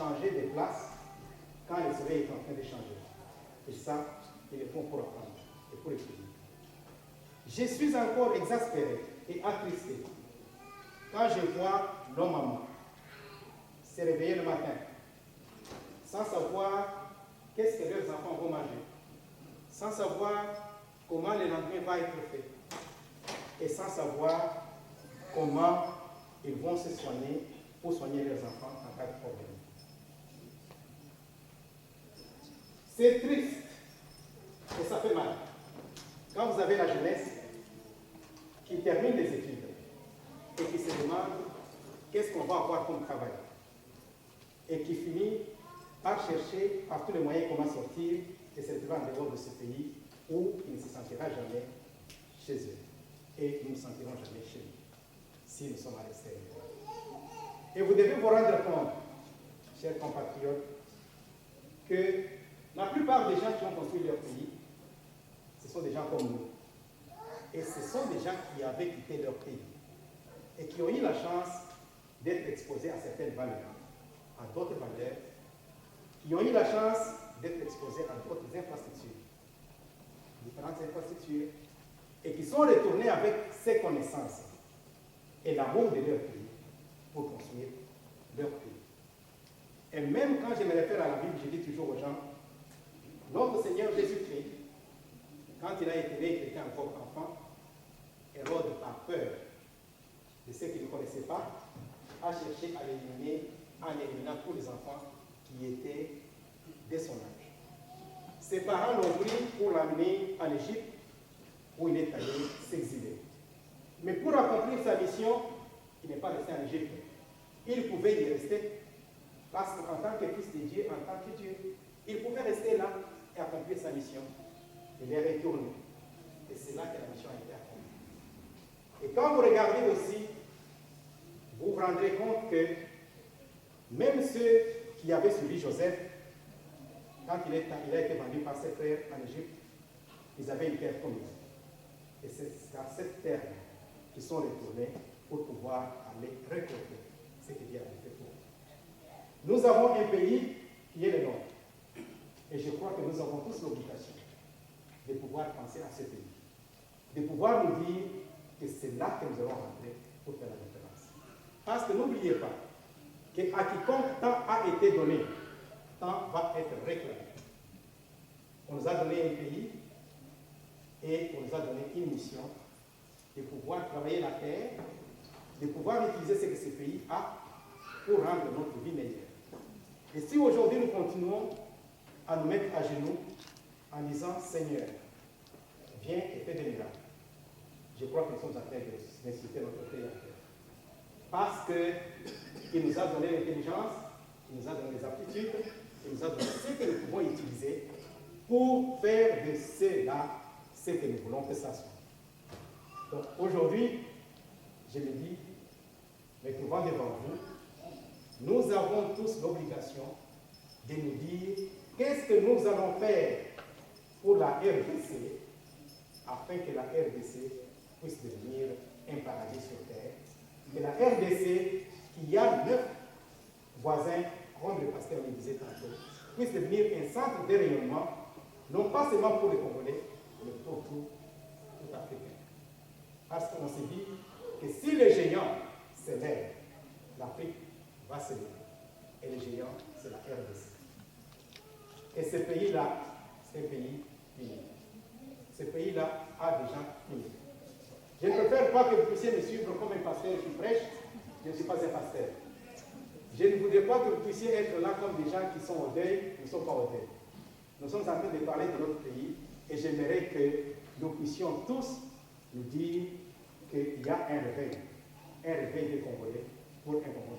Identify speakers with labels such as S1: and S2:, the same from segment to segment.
S1: changer de place quand le soleil est en train de changer. Et ça, ils le font pour apprendre et pour étudier. Je suis encore exaspéré et attristé quand je vois nos mamans se réveiller le matin sans savoir qu'est-ce que leurs enfants vont manger, sans savoir comment le lendemain va être fait, et sans savoir comment ils vont se soigner pour soigner leurs enfants en cas de problème. C'est triste et ça fait mal. Quand vous avez la jeunesse qui termine les études et qui se demande qu'est-ce qu'on va avoir comme travail et qui finit par chercher par tous les moyens comment sortir et se retrouver en dehors de ce pays où il ne se sentira jamais chez eux. Et nous ne nous sentirons jamais chez nous si nous sommes à l'extérieur. Et vous devez vous rendre compte, chers compatriotes, que la plupart des gens qui ont construit leur pays, ce sont des gens comme nous. Et ce sont des gens qui avaient quitté leur pays et qui ont eu la chance d'être exposés à certaines valeurs, à d'autres valeurs, qui ont eu la chance d'être exposés à d'autres infrastructures, différentes infrastructures, et qui sont retournés avec ces connaissances et l'amour de leur pays pour construire leur pays. Et même quand je me réfère à la Bible, je dis toujours aux gens, notre Seigneur Jésus-Christ, quand il a été né, il était encore enfant, Hérode, par peur de ceux qui ne connaissaient pas, a cherché à l'éliminer en éliminant tous les enfants qui étaient de son âge. Ses parents l'ont pris pour l'amener en Égypte, où il est allé s'exiler. Mais pour accomplir sa mission, il n'est pas resté en Égypte. Il pouvait y rester, parce qu'en tant que fils de Dieu, en tant que Dieu, il pouvait rester là et accomplir sa mission. Il est retourné. Et c'est là que la mission a été accomplie. Et quand vous regardez aussi, vous vous rendrez compte que même ceux qui avaient suivi Joseph, quand il a été vendu par ses frères en Égypte, ils avaient une terre commune. Et c'est à cette terre qu'ils sont retournés pour pouvoir aller récolter ce que Dieu avait fait pour eux. Nous avons un pays qui est le nôtre. Et je crois que nous avons tous l'obligation de pouvoir penser à ce pays. De pouvoir nous dire que c'est là que nous allons rentrer pour faire la différence. Parce que n'oubliez pas qu'à quiconque tant a été donné, tant va être réclamé. On nous a donné un pays et on nous a donné une mission de pouvoir travailler la terre, de pouvoir utiliser ce que ce pays a pour rendre notre vie meilleure. Et si aujourd'hui nous continuons à nous mettre à genoux en disant Seigneur, viens et fais des miracles, je crois que nous sommes en train d'insulter notre Créateur. Parce qu'il nous a donné l'intelligence, il nous a donné les aptitudes, il nous a donné ce que nous pouvons utiliser pour faire de cela ce que nous voulons que ça soit. Donc aujourd'hui, je me dis, me trouvant devant vous, nous avons tous l'obligation de nous dire qu'est-ce que nous allons faire pour la RDC afin que la RDC puisse devenir un paradis sur terre. Que la RDC, qui a 9 voisins, comme le pasteur me disait tantôt, puisse devenir un centre de rayonnement, non pas seulement pour les Congolais, mais pour tout Africain. Parce qu'on s'est dit que si les géants s'élèvent, l'Afrique va s'élever. Et les géants, c'est la RDC. Et ce pays-là, c'est un pays unique. Ce pays-là a des gens uniques. Je ne préfère pas que vous puissiez me suivre comme un pasteur qui prêche. Je ne suis pas un pasteur. Je ne voudrais pas que vous puissiez être là comme des gens qui sont au deuil, qui ne sont pas au deuil. Nous sommes en train de parler de notre pays et j'aimerais que nous puissions tous nous dire qu'il y a un réveil des Congolais pour un Congo.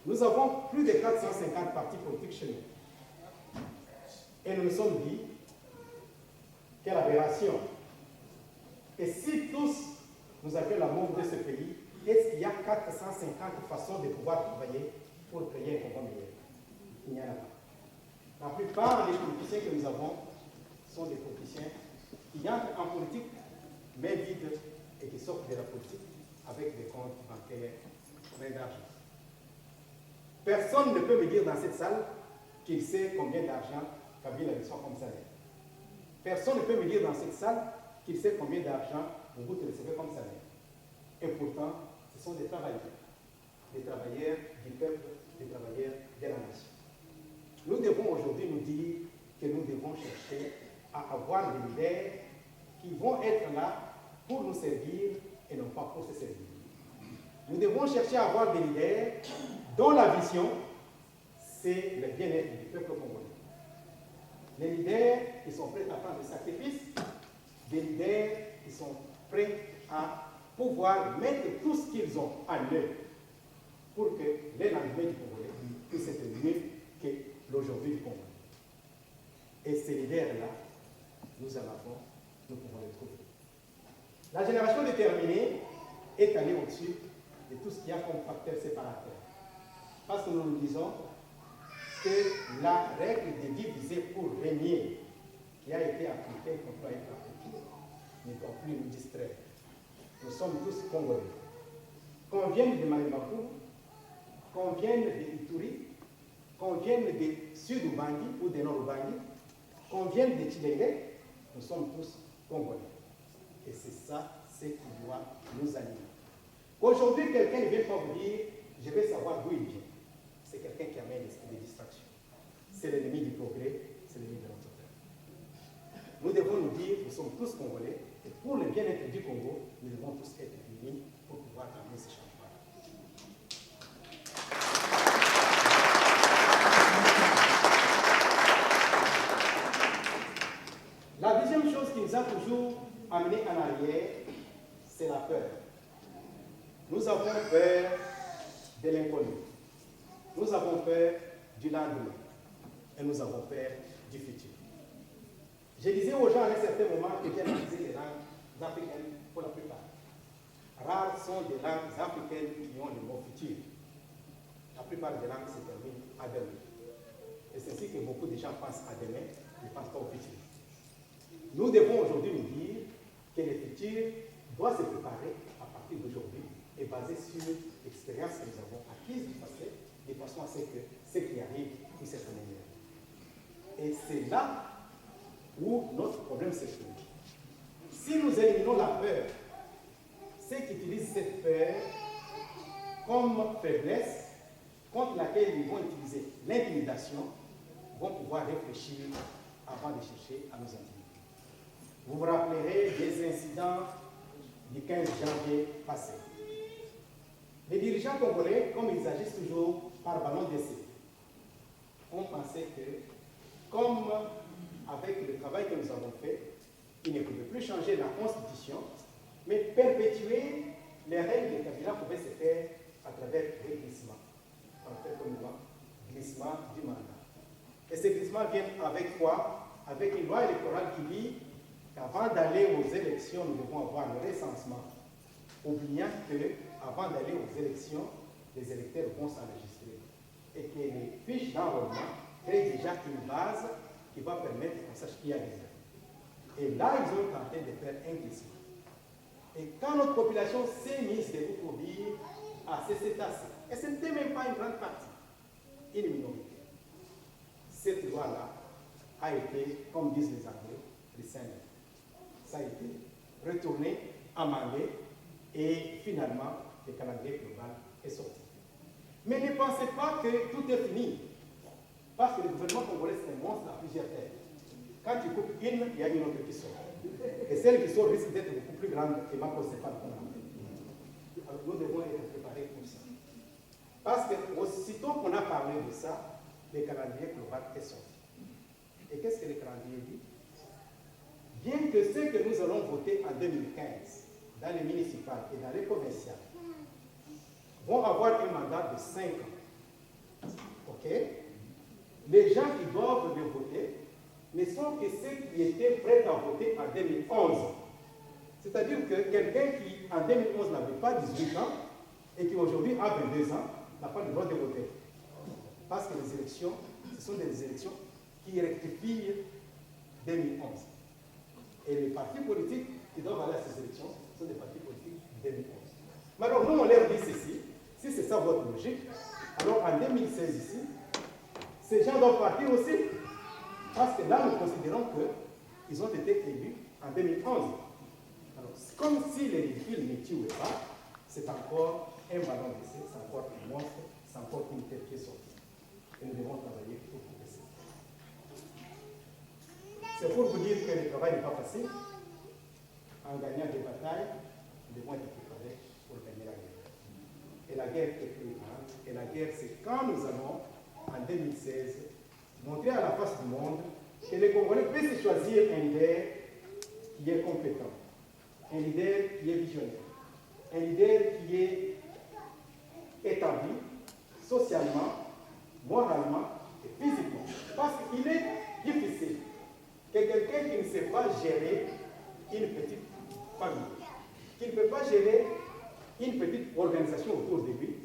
S1: Nous avons plus de 450 partis politiques chez nous. Et nous nous sommes dit, quelle aberration. Et si tous nous avions l'amour de ce pays, est-ce qu'il y a 450 façons de pouvoir travailler pour créer un Congo meilleur? Il n'y en a pas. La plupart des politiciens que nous avons sont des politiciens qui entrent en politique, mais vides, et qui sortent de la politique avec des comptes bancaires pleins d'argent. Personne ne peut me dire dans cette salle qu'il sait combien d'argent Kabila reçoit comme salaire. Personne ne peut me dire dans cette salle qu'il sait combien d'argent vous recevez comme salaire. Et pourtant, ce sont des travailleurs du peuple, des travailleurs de la nation. Nous devons aujourd'hui nous dire que nous devons chercher à avoir des leaders qui vont être là pour nous servir et non pas pour se servir. Nous devons chercher à avoir des leaders dont la vision, c'est le bien-être du peuple congolais. Des leaders qui sont prêts à prendre des sacrifices, des leaders qui sont prêts à pouvoir mettre tout ce qu'ils ont en eux pour que les lendemains du Congolais puissent être mieux que l'aujourd'hui du Congolais. Et ces leaders-là, nous pouvons les trouver. La génération déterminée est allée au-dessus de tout ce qu'il y a comme facteur séparateur. Parce que nous disons que la règle de diviser pour régner qui a été appliquée contre l'Afrique ne doit plus nous distraire. Nous sommes tous Congolais. Qu'on vienne de Maïmakou, qu'on vienne de Ituri, qu'on vienne de Sud-Ubangi ou de Nord-Ubangi, qu'on vienne de Chilenge, nous sommes tous Congolais. Et c'est ça, ce qui doit nous animer. Aujourd'hui, quelqu'un ne vient pas vous dire, je vais savoir d'où il vient. C'est quelqu'un qui amène des distractions. C'est l'ennemi du progrès, c'est l'ennemi de notre peuple. Nous devons nous dire, nous sommes tous Congolais, et pour le bien-être du Congo, nous devons tous être unis pour pouvoir amener ces changements. La deuxième chose qui nous a toujours amenés en arrière, c'est la peur. Nous avons peur de l'inconnu. Nous avons peur du lendemain. Et nous avons peur du futur. Je disais aux gens à un certain moment que j'ai utilisé les langues africaines pour la plupart. Rares sont des langues africaines qui ont le mot futur. La plupart des langues se terminent à demain. Et c'est ainsi que beaucoup de gens pensent à demain, ils ne pensent pas au futur. Nous devons aujourd'hui nous dire que le futur doit se préparer à partir d'aujourd'hui et basé sur l'expérience que nous avons acquise du passé, de façon à ce que ce qui arrive puisse être amélioré. Et c'est là où notre problème se trouve. Si nous éliminons la peur, ceux qui utilisent cette peur comme faiblesse, contre laquelle ils vont utiliser l'intimidation, vont pouvoir réfléchir avant de chercher à nous intimider. Vous vous rappellerez des incidents du 15 janvier passé. Les dirigeants congolais, comme ils agissent toujours par ballon d'essai, ont pensé que, comme avec le travail que nous avons fait, ils ne pouvaient plus changer la Constitution, mais perpétuer les règles de Kabila pouvaient se faire à travers des glissements. On appelle comme glissement du mandat. Et ces glissements viennent avec quoi? Avec une loi électorale qui dit qu'avant d'aller aux élections, nous devons avoir le recensement, oubliant qu'avant d'aller aux élections, les électeurs vont s'enregistrer. Et que les fiches d'enrôlement créent déjà une base qui va permettre qu'on sache qui a gagné. Et là, ils ont tenté de faire un glissement. Et quand notre population s'est mise debout pour dire ah, c'est assez, et ce n'était même pas une grande partie, une minorité. Cette loi-là a été, comme disent les Anglais, rescinded. Ça a été retourné, amendé, et finalement, le calendrier global est sorti. Mais ne pensez pas que tout est fini, parce que le gouvernement congolais, c'est un monstre à plusieurs têtes. Quand tu coupes une, il y a une autre qui sort. Et celle qui sort risque d'être beaucoup plus grande que ma conséquence. Alors nous devons être préparés pour ça. Parce que aussitôt qu'on a parlé de ça, le calendrier global est sorti. Et qu'est-ce que le calendrier dit? Bien que ceux que nous allons voter en 2015, dans les municipales et dans les provinciales, vont avoir un mandat de 5 ans. OK? Les gens qui doivent le voter ne sont que ceux qui étaient prêts à voter en 2011. C'est-à-dire que quelqu'un qui, en 2011, n'avait pas 18 ans et qui aujourd'hui a 22 ans, n'a pas le droit de voter. Parce que les élections, ce sont des élections qui rectifient 2011. Et les partis politiques qui doivent aller à ces élections sont des partis politiques 2011. Mais alors, nous, on leur dit ceci, si c'est ça votre logique, Alors en 2016 ici, ces gens doivent partir aussi. Parce que là, nous considérons qu'ils ont été élus en 2011. Alors, c'est comme si les villes ne tuaient pas, c'est encore un ballon d'essai, c'est encore un monstre, c'est encore une tête qui est sortie. Et nous devons travailler pour progresser. C'est pour vous dire que le travail n'est pas facile. En gagnant des batailles, nous devons être préparés pour gagner la guerre. Et la guerre est plus grande. Et la guerre, c'est quand nous allons, en 2016, montrer à la face du monde que les Congolais peuvent se choisir un leader qui est compétent, un leader qui est visionnaire, un leader qui est établi socialement, moralement et physiquement. Parce qu'il est difficile que quelqu'un qui ne sait pas gérer une petite famille, qui ne peut pas gérer une petite organisation autour de lui,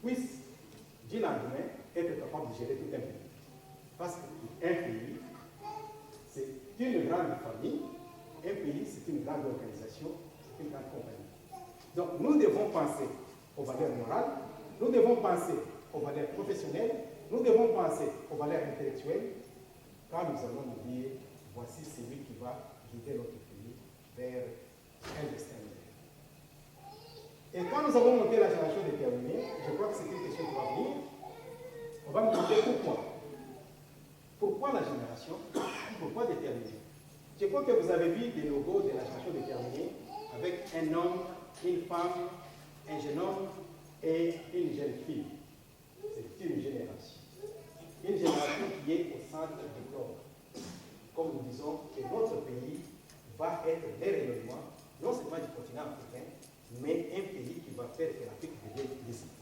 S1: puisse, du lendemain, être capable de gérer tout un pays. Parce qu'un pays, c'est une grande famille, un pays, c'est une grande organisation, une grande compagnie. Donc, nous devons penser aux valeurs morales, nous devons penser aux valeurs professionnelles, nous devons penser aux valeurs intellectuelles, quand nous allons nous dire, voici celui qui va guider notre pays vers un destin meilleur. Et quand nous avons monté la génération déterminée, je crois que c'est une question qui va venir, on va me demander pourquoi. Pourquoi la génération? Pourquoi déterminée? Je crois que vous avez vu des logos de la génération déterminée avec un homme, une femme, un jeune homme et une jeune fille. C'est une génération. Une génération qui est au centre du globe. Comme nous disons que notre pays va être le rayonnement, non seulement du continent africain, mais un pays qui va faire que l'Afrique devienne visible.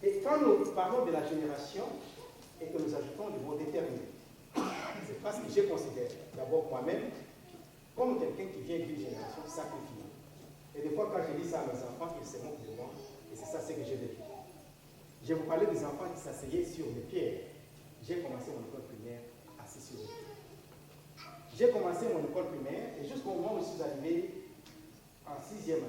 S1: Et quand nous parlons de la génération, et que nous ajoutons le mot déterminé. C'est parce que je considère d'abord moi-même comme quelqu'un qui vient d'une génération sacrifiée. Et des fois, quand je dis ça à mes enfants, ils se moquent de moi, et c'est ça ce que j'ai vécu. Je vous parlais des enfants qui s'asseyaient sur des pierres. J'ai commencé mon école primaire assis sur des pierres. J'ai commencé mon école primaire, et jusqu'au moment où je suis arrivé en 6e